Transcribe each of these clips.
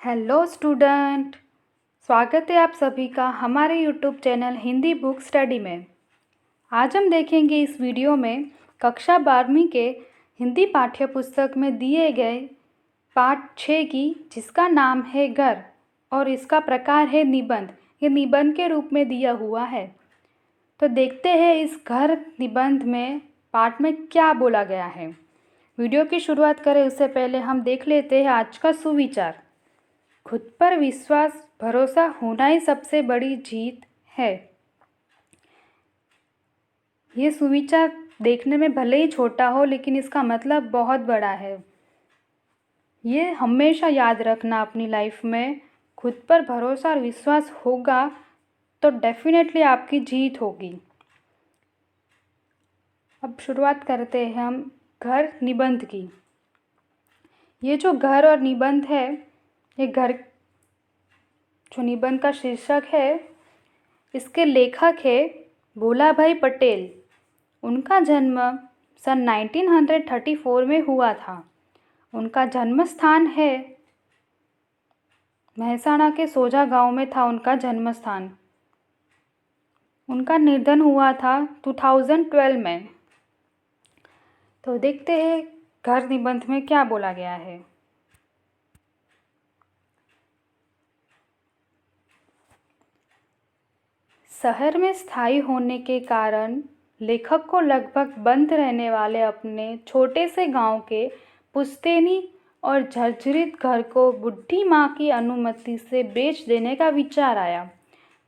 Hello student. स्वागत है आप सभी का हमारे YouTube channel Hindi book study में। आज हम देखेंगे इस वीडियो में कक्षा 12वीं के हिंदी पाठ्य पुस्तक में दिए गए पाठ 6 की, जिसका नाम है घर और इसका प्रकार है निबंध। ये निबंध के रूप में दिया हुआ है। तो देखते हैं इस घर निबंध में पाठ में क्या बोला गया है। वीडियो की शुरुआत करें उससे पहले हम देख लेते हैं आज का सुविचार। खुद पर विश्वास भरोसा होना ही सबसे बड़ी जीत है। ये सुविचार देखने में भले ही छोटा हो, लेकिन इसका मतलब बहुत बड़ा है। ये हमेशा याद रखना अपनी लाइफ में। खुद पर भरोसा और विश्वास होगा तो डेफिनेटली आपकी जीत होगी। अब शुरुआत करते हैं हम घर निबंध की। ये जो घर और निबंध है, ये घर जो निबंध का शीर्षक है, इसके लेखक है भोला भाई पटेल। उनका जन्म सन 1934 में हुआ था। उनका जन्म स्थान है महसाणा के सोजा गांव में था उनका जन्म स्थान। उनका निधन हुआ था 2012 में। तो देखते हैं घर निबंध में क्या बोला गया है। शहर में स्थायी होने के कारण लेखक को लगभग बंद रहने वाले अपने छोटे से गांव के पुश्तैनी और जर्जरित घर को बुढ़ी माँ की अनुमति से बेच देने का विचार आया।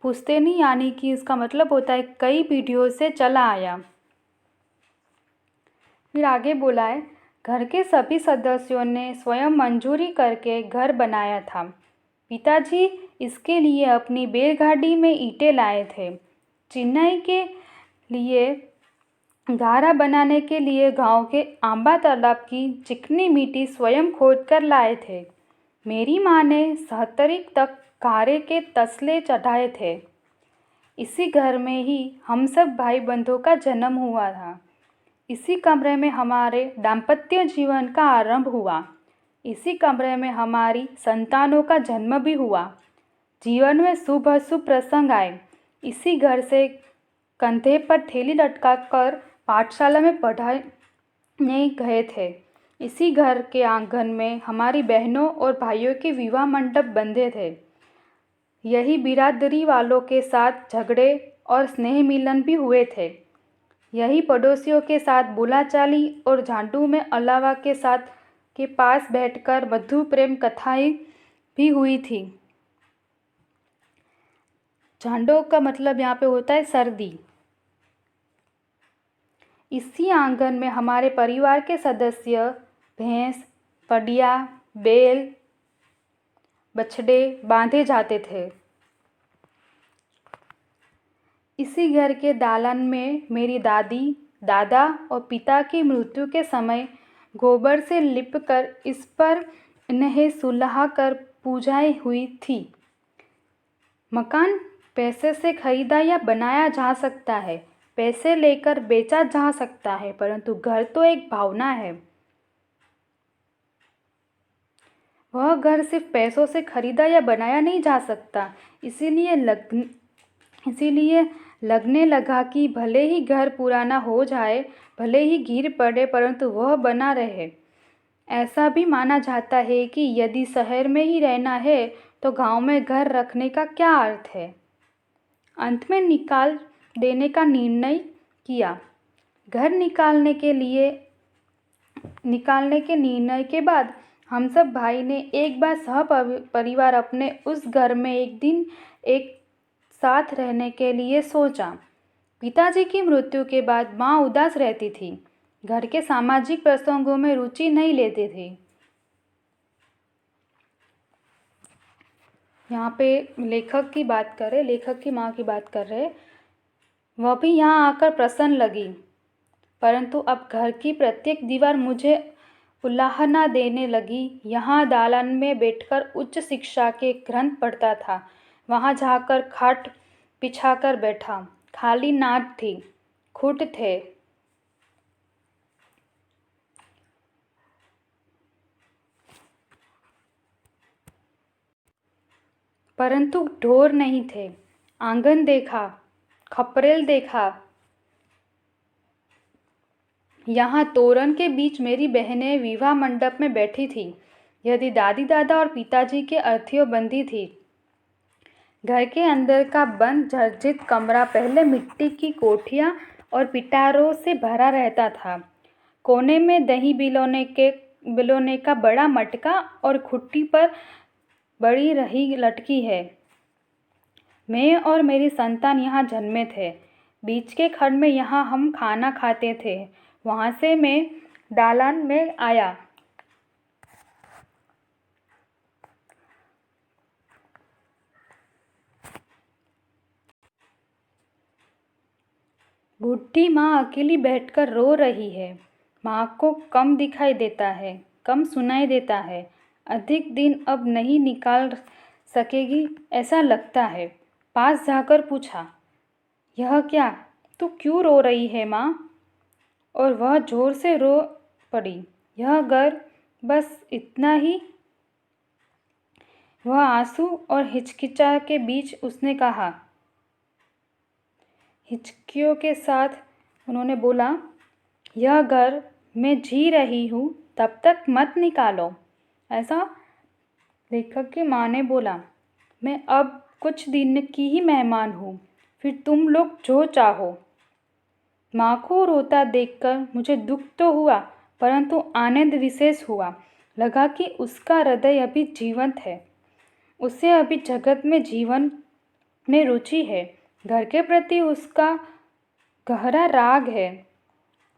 पुश्तैनी यानी कि इसका मतलब होता है कई पीढ़ियों से चला आया। फिर आगे बोला है, घर के सभी सदस्यों ने स्वयं मंजूरी करके घर बनाया था। पिताजी इसके लिए अपनी बैलगाड़ी में ईंटें लाए थे। चिनाई के लिए गारा बनाने के लिए गांव के आंबा तालाब की चिकनी मिट्टी स्वयं खोद कर लाए थे। मेरी माँ ने 70 तक गारे के तसले चढ़ाए थे। इसी घर में ही हम सब भाई बंधुओं का जन्म हुआ था। इसी कमरे में हमारे दाम्पत्य जीवन का आरंभ हुआ। इसी कमरे में हमारी संतानों का जन्म भी हुआ। जीवन में शुभ अशुभ प्रसंग आए। इसी घर से कंधे पर थैली लटकाकर पाठशाला में पढ़ाने गए थे। इसी घर के आंगन में हमारी बहनों और भाइयों के विवाह मंडप बंधे थे। यही बिरादरी वालों के साथ झगड़े और स्नेह मिलन भी हुए थे। यही पड़ोसियों के साथ बोलाचाली और झांडू में अलावा के साथ के पास बैठकर मधु प्रेम कथाएं भी हुई थी। झांडों का मतलब यहाँ पे होता है सर्दी। इसी आंगन में हमारे परिवार के सदस्य भैंस, पड़िया, बैल, बछड़े बांधे जाते थे। इसी घर के दालन में मेरी दादी, दादा और पिता की मृत्यु के समय गोबर से लिपकर इस पर इन्हें सुलहा कर पूजाएं हुई थी। मकान पैसे से खरीदा या बनाया जा सकता है, पैसे लेकर बेचा जा सकता है, परंतु घर तो एक भावना है। वह घर सिर्फ पैसों से खरीदा या बनाया नहीं जा सकता। इसीलिए लगने लगा कि भले ही घर पुराना हो जाए, भले ही गिर पड़े, परंतु वह बना रहे। ऐसा भी माना जाता है कि यदि शहर में ही रहना है तो गांव में घर रखने का क्या अर्थ है। अंत में निकाल देने का निर्णय किया। घर निकालने के निर्णय के बाद हम सब भाई ने एक बार सह परिवार अपने उस घर में एक दिन एक साथ रहने के लिए सोचा। पिताजी की मृत्यु के बाद माँ उदास रहती थी। घर के सामाजिक प्रसंगों में रुचि नहीं लेती थी। यहाँ पे लेखक की बात करें, लेखक की माँ की बात कर रहे, वह भी यहाँ आकर प्रसन्न लगी, परंतु अब घर की प्रत्येक दीवार मुझे उलाहना देने लगी। यहाँ दालान में बैठकर उच्च शिक्षा के ग्रंथ पढ़ता था, वहाँ जाकर खाट बिछाकर बैठा। खाली नाट थी, खुट थे। परंतु ढोर नहीं थे। आंगन देखा, खपरेल देखा। यहाँ तोरण के बीच मेरी बहनें विवाह मंडप में बैठी थी। यदि दादी दादा और पिताजी के अर्थियों बंधी थी। घर के अंदर का बंद जर्जरित कमरा पहले मिट्टी की कोठियाँ और पिटारों से भरा रहता था। कोने में दही बिलोने का बड़ा मटका और खुट्टी पर बड़ी रही लटकी है। मैं और मेरी संतान यहाँ जन्मे थे। बीच के खंड में यहाँ हम खाना खाते थे। वहाँ से मैं दालान में आया। बूढ़ी माँ अकेली बैठकर रो रही है। माँ को कम दिखाई देता है, कम सुनाई देता है। अधिक दिन अब नहीं निकाल सकेगी ऐसा लगता है। पास जाकर पूछा, यह क्या? तू क्यों रो रही है माँ? और वह जोर से रो पड़ी। यह घर, बस इतना ही। वह आंसू और हिचकिचा के बीच उसने कहा, हिचकियों के साथ उन्होंने बोला, यह घर मैं जी रही हूँ, तब तक मत निकालो। ऐसा लेखक की माँ ने बोला, मैं अब कुछ दिन की ही मेहमान हूँ, फिर तुम लोग जो चाहो। माँ को रोता देखकर मुझे दुख तो हुआ, परंतु आनंद विशेष हुआ। लगा कि उसका हृदय अभी जीवंत है। उसे अभी जगत में जीवन में रुचि है। घर के प्रति उसका गहरा राग है।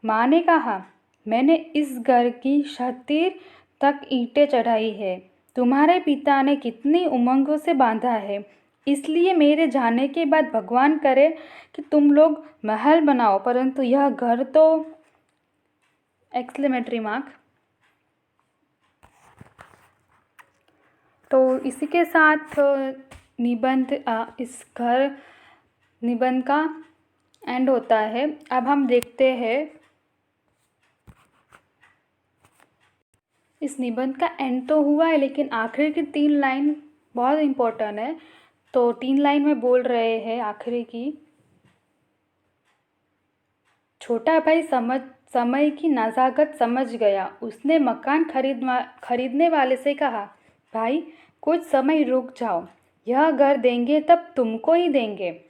माँ ने कहा, मैंने इस घर की छतीर तक ईंटें चढ़ाई है। तुम्हारे पिता ने कितनी उमंगों से बांधा है। इसलिए मेरे जाने के बाद भगवान करे कि तुम लोग महल बनाओ, परंतु यह घर तो एक्सक्लेमेटरी मार्क। तो इसी के साथ निबंध का एंड होता है। अब हम देखते हैं इस निबंध का एंड तो हुआ है, लेकिन आखिरी की 3 लाइन बहुत इम्पोर्टेंट है। तो 3 लाइन में बोल रहे हैं आखिरी की, छोटा भाई समय की नज़ाकत समझ गया। उसने मकान खरीदने वाले से कहा, भाई कुछ समय रुक जाओ, यह घर देंगे तब तुमको ही देंगे।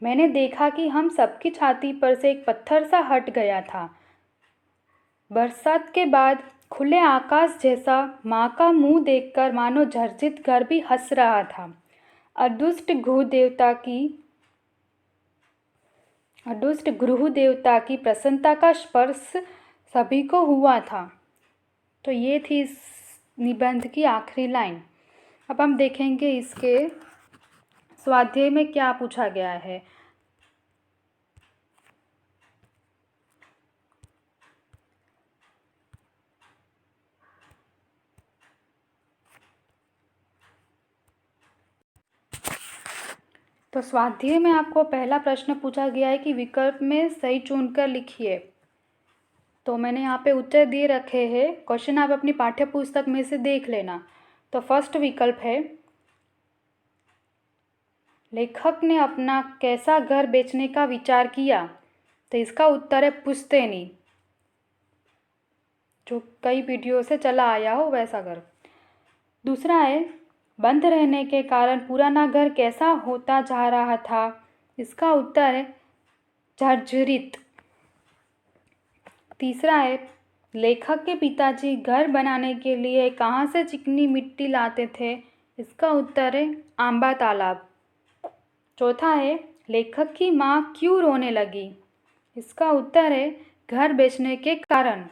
मैंने देखा कि हम सबकी छाती पर से एक पत्थर सा हट गया था। बरसात के बाद खुले आकाश जैसा माँ का मुंह देखकर मानो जर्जरित घर भी हंस रहा था। अदुष्ट गृह देवता की प्रसन्नता का स्पर्श सभी को हुआ था। तो ये थी इस निबंध की आखिरी लाइन। अब हम देखेंगे इसके स्वाध्याय में क्या पूछा गया है। तो स्वाध्याय में आपको पहला प्रश्न पूछा गया है कि विकल्प में सही चुनकर लिखिए। तो मैंने यहाँ पे उत्तर दिए रखे हैं। क्वेश्चन आप अपनी पाठ्य पुस्तक में से देख लेना। तो फर्स्ट विकल्प है, लेखक ने अपना कैसा घर बेचने का विचार किया। तो इसका उत्तर है पुश्तैनी, जो कई वीडियो से चला आया हो वैसा घर। दूसरा है, बंद रहने के कारण पुराना घर कैसा होता जा रहा था। इसका उत्तर है जर्जरित। तीसरा है, लेखक के पिताजी घर बनाने के लिए कहाँ से चिकनी मिट्टी लाते थे। इसका उत्तर है आंबा तालाब। चौथा है, लेखक की माँ क्यों रोने लगी। इसका उत्तर है घर बेचने के कारण।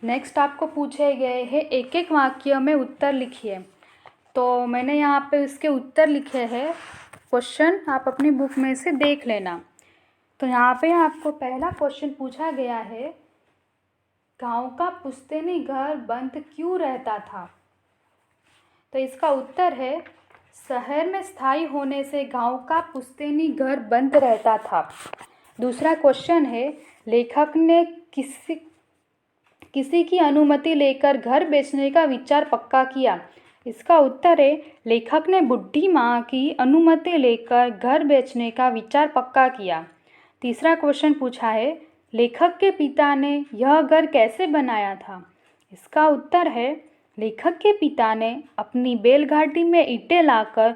नेक्स्ट आपको पूछे गए हैं एक एक वाक्य में उत्तर लिखिए। तो मैंने यहाँ पे इसके उत्तर लिखे हैं। क्वेश्चन आप अपनी बुक में से देख लेना। तो यहाँ पे आपको पहला क्वेश्चन पूछा गया है, गांव का पुश्तैनी घर बंद क्यों रहता था। तो इसका उत्तर है, शहर में स्थायी होने से गांव का पुश्तैनी घर बंद रहता था। दूसरा क्वेश्चन है, लेखक ने किसी की अनुमति लेकर घर बेचने का विचार पक्का किया? इसका उत्तर है लेखक ने बुढ़ी माँ की अनुमति लेकर घर बेचने का विचार पक्का किया। तीसरा क्वेश्चन पूछा है लेखक के पिता ने यह घर कैसे बनाया था? इसका उत्तर है लेखक के पिता ने अपनी बैलगाड़ी में ईंटें लाकर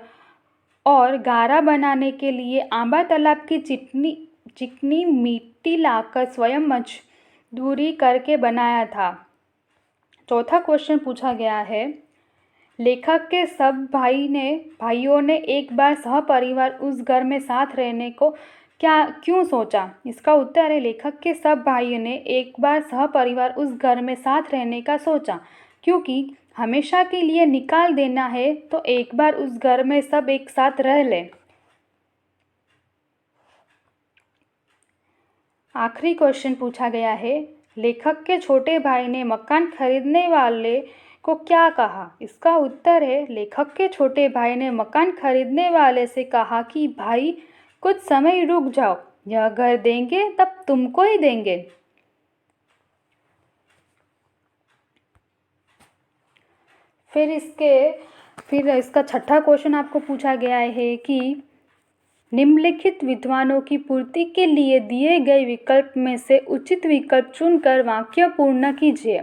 और गारा बनाने के लिए आंबा तालाब की चिकनी मिट्टी लाकर स्वयं मजदूरी करके बनाया था। चौथा क्वेश्चन पूछा गया है लेखक के सब भाइयों ने एक बार सहपरिवार उस घर में साथ रहने को क्यों सोचा? इसका उत्तर है लेखक के सब भाइयों ने एक बार सहपरिवार उस घर में साथ रहने का सोचा क्योंकि हमेशा के लिए निकाल देना है तो एक बार उस घर में सब एक साथ रह लें। आखिरी क्वेश्चन पूछा गया है लेखक के छोटे भाई ने मकान खरीदने वाले को क्या कहा? इसका उत्तर है लेखक के छोटे भाई ने मकान खरीदने वाले से कहा कि भाई कुछ समय रुक जाओ, यह घर देंगे तब तुमको ही देंगे। फिर इसका छठा क्वेश्चन आपको पूछा गया है कि निम्नलिखित विद्वानों की पूर्ति के लिए दिए गए विकल्प में से उचित विकल्प चुनकर वाक्य पूर्ण कीजिए।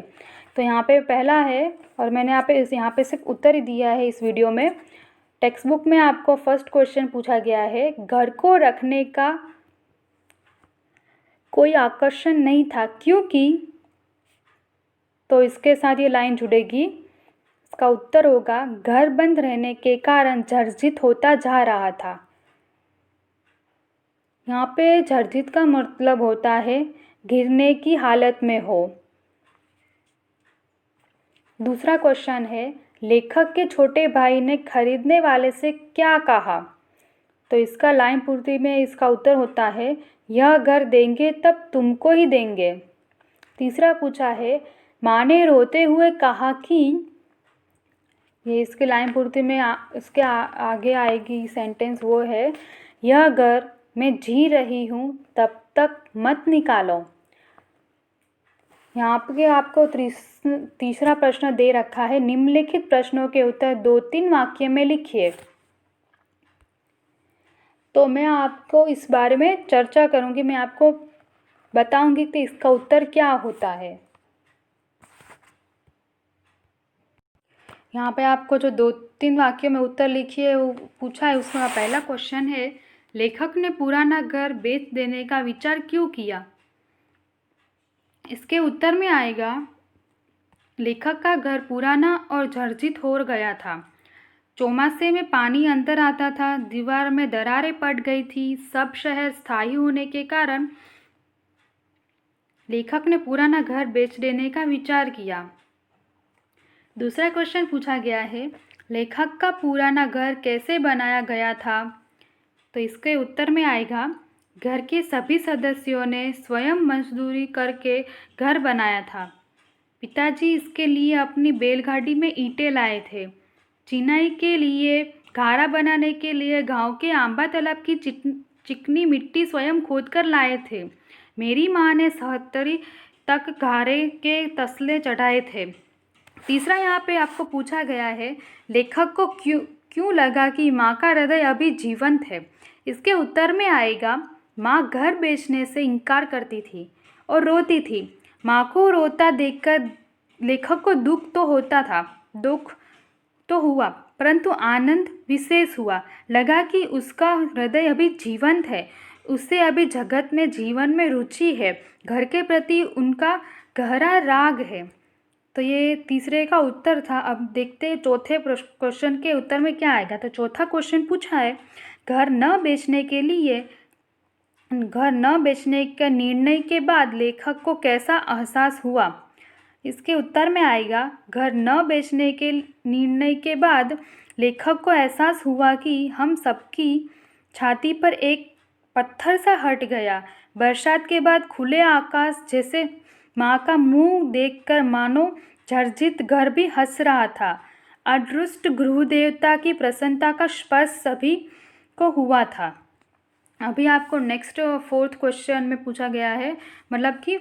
तो यहाँ पे पहला है और मैंने यहाँ पे सिर्फ उत्तर ही दिया है इस वीडियो में। टेक्स्ट बुक में आपको फर्स्ट क्वेश्चन पूछा गया है घर को रखने का कोई आकर्षण नहीं था क्योंकि, तो इसके साथ ये लाइन जुड़ेगी। इसका उत्तर होगा घर बंद रहने के कारण जर्जरित होता जा रहा था। यहाँ पे जर्जरित का मतलब होता है गिरने की हालत में हो। दूसरा क्वेश्चन है लेखक के छोटे भाई ने खरीदने वाले से क्या कहा? तो इसका लाइन पूर्ति में इसका उत्तर होता है यह घर देंगे तब तुमको ही देंगे। तीसरा पूछा है माँ ने रोते हुए कहा कि, ये इसके लाइन पूर्ति में इसके आगे आएगी सेंटेंस, वो है यह घर मैं जी रही हूँ तब तक मत निकालो। यहाँ पे आपको तीसरा प्रश्न दे रखा है निम्नलिखित प्रश्नों के उत्तर 2-3 वाक्य में लिखिए। तो मैं आपको इस बारे में चर्चा करूँगी, मैं आपको बताऊँगी कि इसका उत्तर क्या होता है। यहाँ पे आपको जो 2-3 वाक्यों में उत्तर लिखिए वो पूछा है, उसका पहला क्वेश्चन है लेखक ने पुराना घर बेच देने का विचार क्यों किया? इसके उत्तर में आएगा लेखक का घर पुराना और जर्जरित हो गया था। चौमासे में पानी अंदर आता था, दीवार में दरारें पड़ गई थी। सब शहर स्थायी होने के कारण लेखक ने पुराना घर बेच देने का विचार किया। दूसरा क्वेश्चन पूछा गया है लेखक का पुराना घर कैसे बनाया गया था? तो इसके उत्तर में आएगा घर के सभी सदस्यों ने स्वयं मजदूरी करके घर बनाया था। पिताजी इसके लिए अपनी बैलगाड़ी में ईंटें लाए थे। चिनाई के लिए, गारा बनाने के लिए गांव के आंबा तालाब की चिकनी मिट्टी स्वयं खोद कर लाए थे। मेरी माँ ने 77 तक गारे के तसले चढ़ाए थे। तीसरा यहाँ पे आपको पूछा गया है लेखक को क्यों लगा कि माँ का हृदय अभी जीवंत है? इसके उत्तर में आएगा माँ घर बेचने से इनकार करती थी और रोती थी। माँ को रोता देखकर लेखक को दुख तो हुआ परंतु आनंद विशेष हुआ। लगा कि उसका हृदय अभी जीवंत है, उससे अभी जगत में, जीवन में रुचि है, घर के प्रति उनका गहरा राग है। तो ये तीसरे का उत्तर था। अब देखते हैं चौथे क्वेश्चन के उत्तर में क्या आएगा। तो चौथा क्वेश्चन पूछा है घर न बेचने के निर्णय के बाद लेखक को कैसा एहसास हुआ? इसके उत्तर में आएगा घर न बेचने के निर्णय के बाद लेखक को एहसास हुआ कि हम सबकी छाती पर एक पत्थर सा हट गया। बरसात के बाद खुले आकाश जैसे माँ का मुंह देखकर मानो जर्जरित घर भी हंस रहा था। अदृष्ट गृह देवता की प्रसन्नता का स्पर्श सभी को हुआ था। अभी आपको नेक्स्ट 4th क्वेश्चन में पूछा गया है, मतलब कि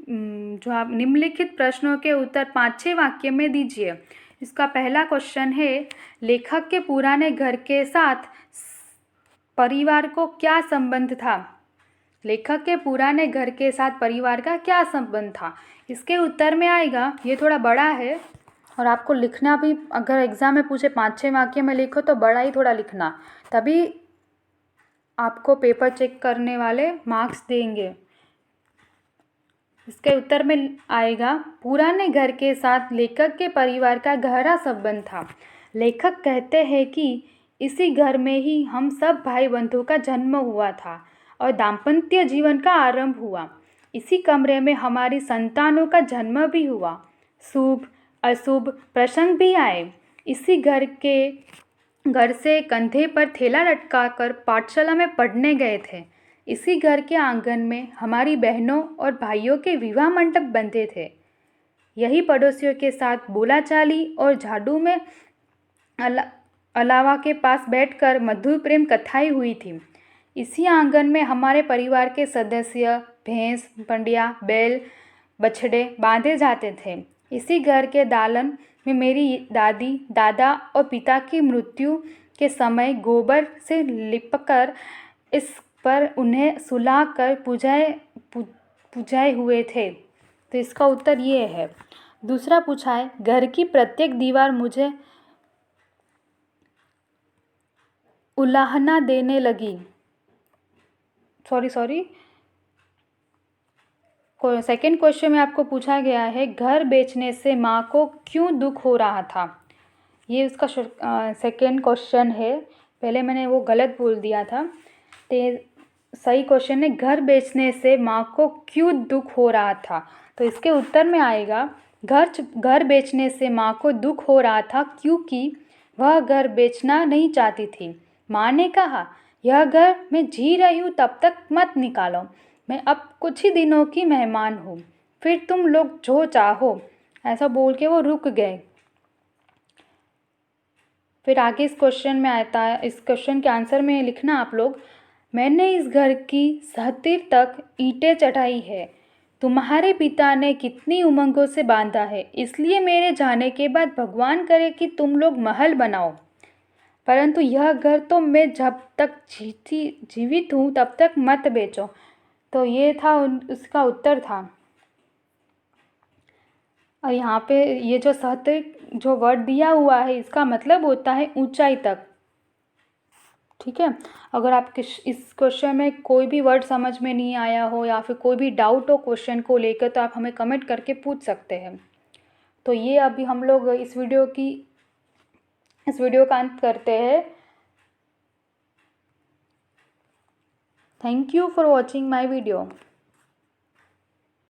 जो आप निम्नलिखित प्रश्नों के उत्तर 5-6 वाक्य में दीजिए। इसका पहला क्वेश्चन है, लेखक के पुराने घर के साथ परिवार को क्या संबंध था? लेखक के पुराने घर के साथ परिवार का क्या संबंध था? इसके उत्तर में आएगा, ये थोड़ा बड़ा है और आपको लिखना भी, अगर एग्ज़ाम में पूछे 5-6 वाक्य में लिखो तो बड़ा ही थोड़ा लिखना, तभी आपको पेपर चेक करने वाले मार्क्स देंगे। इसके उत्तर में आएगा, पुराने घर के साथ लेखक के परिवार का गहरा संबंध था। लेखक कहते हैं कि इसी घर में ही हम सब भाई बंधुओं का जन्म हुआ था और दाम्पत्य जीवन का आरंभ हुआ। इसी कमरे में हमारी संतानों का जन्म भी हुआ। शुभ अशुभ प्रसंग भी आए। इसी घर से कंधे पर थैला लटकाकर पाठशाला में पढ़ने गए थे। इसी घर के आंगन में हमारी बहनों और भाइयों के विवाह मंडप बनते थे। यही पड़ोसियों के साथ बोलाचाली और झाड़ू में अलावा के पास बैठकर मधुर प्रेम कथाएं हुई थी। इसी आंगन में हमारे परिवार के सदस्य भैंस, पंडिया, बैल, बछड़े बांधे जाते थे। इसी घर के दालन में मेरी दादी, दादा और पिता की मृत्यु के समय गोबर से लिपकर इस पर उन्हें सुलाकर पुजाए हुए थे। तो इसका उत्तर ये है। दूसरा पूछा है, घर की प्रत्येक दीवार मुझे उलाहना देने लगी। सेकंड क्वेश्चन में आपको पूछा गया है, घर बेचने से माँ को क्यों दुख हो रहा था? ये उसका सेकंड क्वेश्चन है। पहले मैंने वो गलत बोल दिया था। तो सही क्वेश्चन है, घर बेचने से माँ को क्यों दुख हो रहा था? तो इसके उत्तर में आएगा, घर बेचने से माँ को दुख हो रहा था क्योंकि वह घर बेचना नहीं चाहती थी। माँ ने कहा, यह घर मैं जी रही हूँ तब तक मत निकालो, मैं अब कुछ ही दिनों की मेहमान हूँ, फिर तुम लोग जो चाहो। ऐसा बोल के वो रुक गए। फिर आगे इस क्वेश्चन में आता है, इस क्वेश्चन के आंसर में लिखना आप लोग, मैंने इस घर की सहतीर तक ईंटें चढ़ाई है। तुम्हारे पिता ने कितनी उमंगों से बांधा है, इसलिए मेरे जाने के बाद भगवान करे कि तुम लोग महल बनाओ, परंतु यह घर तो मैं जब तक जीवित हूँ तब तक मत बेचो। तो ये था उसका उत्तर था। और यहाँ पे ये जो सहतीर जो वर्ड दिया हुआ है, इसका मतलब होता है ऊंचाई तक। ठीक है, अगर आप इस क्वेश्चन में कोई भी वर्ड समझ में नहीं आया हो या फिर कोई भी डाउट हो क्वेश्चन को लेकर, तो आप हमें कमेंट करके पूछ सकते हैं। तो ये अभी हम लोग इस वीडियो का अंत करते हैं। Thank you for watching my video.